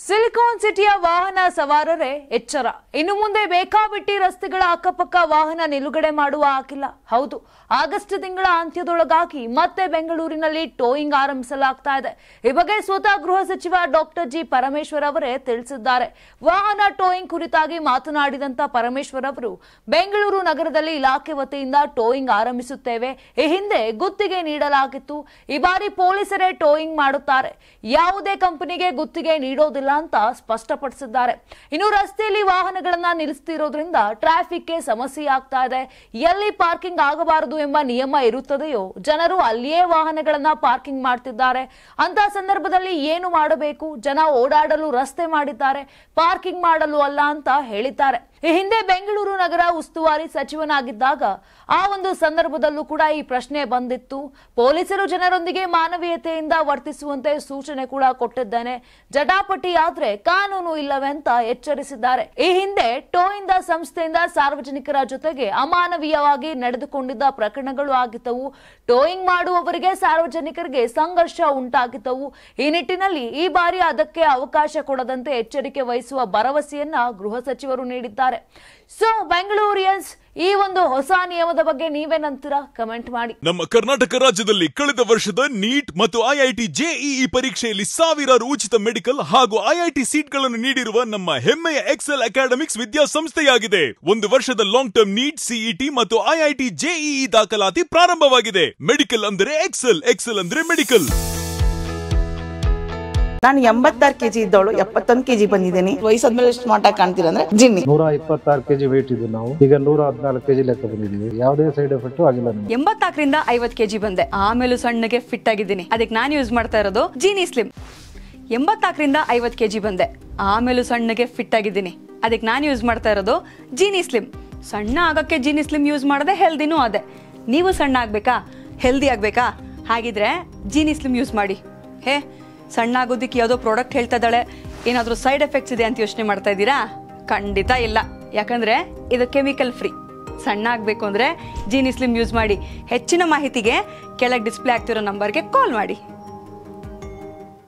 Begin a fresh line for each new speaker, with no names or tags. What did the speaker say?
Silicon ಸಿಟಿಯ ವಾಹನ ಸವಾರರೇ ಎಚ್ಚರ. ಇನ್ನು ಮುಂದೆ ಬೇಕಾಬಿಟ್ಟಿ ರಸ್ತೆಗಳ ಅಕ್ಕಪಕ್ಕ ವಾಹನ ನಿಲುಗಡೆ ಮಾಡುವ ಹಾಕಿಲ್ಲ. ಹೌದು, ಆಗಸ್ಟ್ ತಿಂಗಳ ಅಂತ್ಯದೊಳಗಾಗಿ ಮತ್ತೆ ಬೆಂಗಳೂರಿನಲ್ಲಿ ಟೋಯಿಂಗ್ ಆರಂಭಿಸಲಾಗ್ತಾ ಇದೆ. ಈ ಬಗ್ಗೆ ಸ್ವತಃ ಗೃಹ ಸಚಿವ ಡಾಕ್ಟರ್ ಜಿ ಪರಮೇಶ್ವರ್ ಅವರೇ ತಿಳಿಸಿದ್ದಾರೆ. ವಾಹನ ಟೋಯಿಂಗ್ ಕುರಿತಾಗಿ ಮಾತನಾಡಿದಂತ ಪರಮೇಶ್ವರ್ ಅವರು, ಬೆಂಗಳೂರು ನಗರದಲ್ಲಿ ಇಲಾಖೆ ವತಿಯಿಂದ ಟೋಯಿಂಗ್ ಆರಂಭಿಸುತ್ತೇವೆ. ಈ ಹಿಂದೆ ಗುತ್ತಿಗೆ ನೀಡಲಾಗಿತ್ತು. ಈ ಬಾರಿ ಪೊಲೀಸರೇ ಟೋಯಿಂಗ್ ಮಾಡುತ್ತಾರೆ. ಯಾವುದೇ ಕಂಪನಿಗೆ ಗುತ್ತಿಗೆ ನೀಡೋದಿಲ್ಲ ಅಂತ ಸ್ಪಷ್ಟಪಡಿಸಿದ್ದಾರೆ. ಇನ್ನು ರಸ್ತೆಯಲ್ಲಿ ವಾಹನಗಳನ್ನ ನಿಲ್ಲಿಸುತ್ತಿರೋದ್ರಿಂದ ಟ್ರಾಫಿಕ್ಗೆ ಸಮಸ್ಯೆ ಆಗ್ತಾ ಇದೆ. ಎಲ್ಲಿ ಪಾರ್ಕಿಂಗ್ ಆಗಬಾರದು ಎಂಬ ನಿಯಮ ಇರುತ್ತದೆಯೋ ಜನರು ಅಲ್ಲಿಯೇ ವಾಹನಗಳನ್ನ ಪಾರ್ಕಿಂಗ್ ಮಾಡ್ತಿದ್ದಾರೆ. ಅಂತ ಸಂದರ್ಭದಲ್ಲಿ ಏನು ಮಾಡಬೇಕು? ಜನ ಓಡಾಡಲು ರಸ್ತೆ ಮಾಡಿದ್ದಾರೆ, ಪಾರ್ಕಿಂಗ್ ಮಾಡಲು ಅಲ್ಲ ಅಂತ ಹೇಳಿದ್ದಾರೆ. ಈ ಹಿಂದೆ ಬೆಂಗಳೂರು ನಗರ ಉಸ್ತುವಾರಿ ಸಚಿವನಾಗಿದ್ದಾಗ ಆ ಒಂದು ಸಂದರ್ಭದಲ್ಲೂ ಕೂಡ ಈ ಪ್ರಶ್ನೆ ಬಂದಿತ್ತು. ಪೊಲೀಸರು ಜನರೊಂದಿಗೆ ಮಾನವೀಯತೆಯಿಂದ ವರ್ತಿಸುವಂತೆ ಸೂಚನೆ ಕೂಡ ಕೊಟ್ಟಿದ್ದೇನೆ. ಜಟಾಪಟಿ ಆದ್ರೆ ಕಾನೂನು ಇಲ್ಲವೇ ಅಂತ ಎಚ್ಚರಿಸಿದ್ದಾರೆ. ಈ ಹಿಂದೆ ಟೋಯಿಂದ ಸಂಸ್ಥೆಯಿಂದ ಸಾರ್ವಜನಿಕರ ಜೊತೆಗೆ ಅಮಾನವೀಯವಾಗಿ ನಡೆದುಕೊಂಡಿದ್ದ ಪ್ರಕರಣಗಳು ಆಗಿದ್ದವು. ಟೋಯಿಂಗ್ ಮಾಡುವವರಿಗೆ ಸಾರ್ವಜನಿಕರಿಗೆ ಸಂಘರ್ಷ ಉಂಟಾಗಿದ್ದವು. ಈ ನಿಟ್ಟಿನಲ್ಲಿ ಈ ಬಾರಿ ಅದಕ್ಕೆ ಅವಕಾಶ ಕೊಡದಂತೆ ಎಚ್ಚರಿಕೆ ವಹಿಸುವ ಭರವಸೆಯನ್ನ ಗೃಹ ಸಚಿವರು ನೀಡಿದ್ದಾರೆ. ಸೊ ಬೆಂಗಳೂರಿಯನ್ಸ್, ಈ ಒಂದು ಹೊಸ ನಿಯಮದ ಬಗ್ಗೆ ನೀವೇನಂತೀರಾ? ಕಮೆಂಟ್ ಮಾಡಿ.
ನಮ್ಮ ಕರ್ನಾಟಕ ರಾಜ್ಯದಲ್ಲಿ ಕಳೆದ ವರ್ಷದ ನೀಟ್ ಮತ್ತು ಐಐಟಿ ಜೆಇಇ ಪರೀಕ್ಷೆಯಲ್ಲಿ ಸಾವಿರಾರು ಉಚಿತ ಮೆಡಿಕಲ್ ಹಾಗೂ ಐಐಟಿ ಸೀಟ್ಗಳನ್ನು ನೀಡಿರುವ ನಮ್ಮ ಹೆಮ್ಮೆಯ ಎಕ್ಸೆಲ್ ಅಕಾಡೆಮಿಕ್ಸ್ ವಿದ್ಯಾಸಂಸ್ಥೆಯಾಗಿದೆ. ಒಂದು ವರ್ಷದ ಲಾಂಗ್ ಟರ್ಮ್ ನೀಟ್, ಸಿಇಟಿ ಮತ್ತು ಐಐಟಿ ಜೆಇಇ ದಾಖಲಾತಿ ಪ್ರಾರಂಭವಾಗಿದೆ. ಮೆಡಿಕಲ್ ಅಂದರೆ ಎಕ್ಸೆಲ್, ಎಕ್ಸೆಲ್ ಅಂದ್ರೆ ಮೆಡಿಕಲ್.
ನಾನು 86 kg ಇದ್ದವಳು 71 kg ಬಂದಿದ್ದೀನಿ. ವಯಸ್ಸಾದ್ಮೇಲೆ ಸ್ಮಾರ್ಟ್ ಆಗಿ ಕಾಣ್ತೀರಾ ಅಂದ್ರೆ ಜಿನ್ನಿ.
126 kg ವೇಟ್ ಇದ್ದು ನಾವು ಈಗ 114 kg ಲೆಕ್ಕ ಬಂದಿದ್ದೀವಿ. ಯಾವುದೇ ಸೈಡ್ ಎಫೆಕ್ಟ್ ಆಗಿಲ್ಲ.
84 ರಿಂದ 50 kg ಬಂದೆ. ಆಮೇಲೆ ಸಣ್ಣಗೆ ಫಿಟ್ ಆಗಿದ್ದೀನಿ. ಅದಕ್ಕೆ ನಾನು ಯೂಸ್ ಮಾಡ್ತಾ ಇರೋದು ಜೀನಿ ಸ್ಲಿಮ್. 84 ರಿಂದ 50 kg ಬಂದೆ. ಆಮೇಲೆ ಸಣ್ಣಗೆ ಫಿಟ್ ಆಗಿದ್ದೀನಿ. ಅದಕ್ಕೆ ನಾನು ಯೂಸ್ ಮಾಡ್ತಾ ಇರೋದು ಜೀನಿ ಸ್ಲಿಮ್. ಸಣ್ಣ ಆಗಕ್ಕೆ ಜೀನಿ ಸ್ಲಿಮ್ ಯೂಸ್ ಮಾಡದೆ ಹೆಲ್ದಿನೂ ಅದೇ. ನೀವು ಸಣ್ಣ ಆಗ್ಬೇಕಾ, ಹೆಲ್ದಿ ಆಗ್ಬೇಕಾ? ಹಾಗಿದ್ರೆ ಜೀನಿ ಸ್ಲಿಮ್ ಯೂಸ್ ಮಾಡಿ. ಸಣ್ಣ ಆಗೋದಕ್ಕೆ ಯಾವುದೋ ಪ್ರಾಡಕ್ಟ್ ಹೇಳ್ತಾ ಇದ್ದಾಳೆ, ಏನಾದರೂ ಸೈಡ್ ಎಫೆಕ್ಟ್ಸ್ ಇದೆ ಅಂತ ಯೋಚನೆ ಮಾಡ್ತಾ ಇದ್ದೀರಾ? ಖಂಡಿತ ಇಲ್ಲ. ಯಾಕಂದ್ರೆ ಇದು ಕೆಮಿಕಲ್ ಫ್ರೀ. ಸಣ್ಣ ಆಗಬೇಕು ಅಂದ್ರೆ ಜೀನಿ ಸ್ಲಿಮ್ ಯೂಸ್ ಮಾಡಿ. ಹೆಚ್ಚಿನ ಮಾಹಿತಿಗೆ ಕೆಳಗೆ ಡಿಸ್ಪ್ಲೇ ಆಗ್ತಿರೋ ನಂಬರ್ಗೆ ಕಾಲ್ ಮಾಡಿ.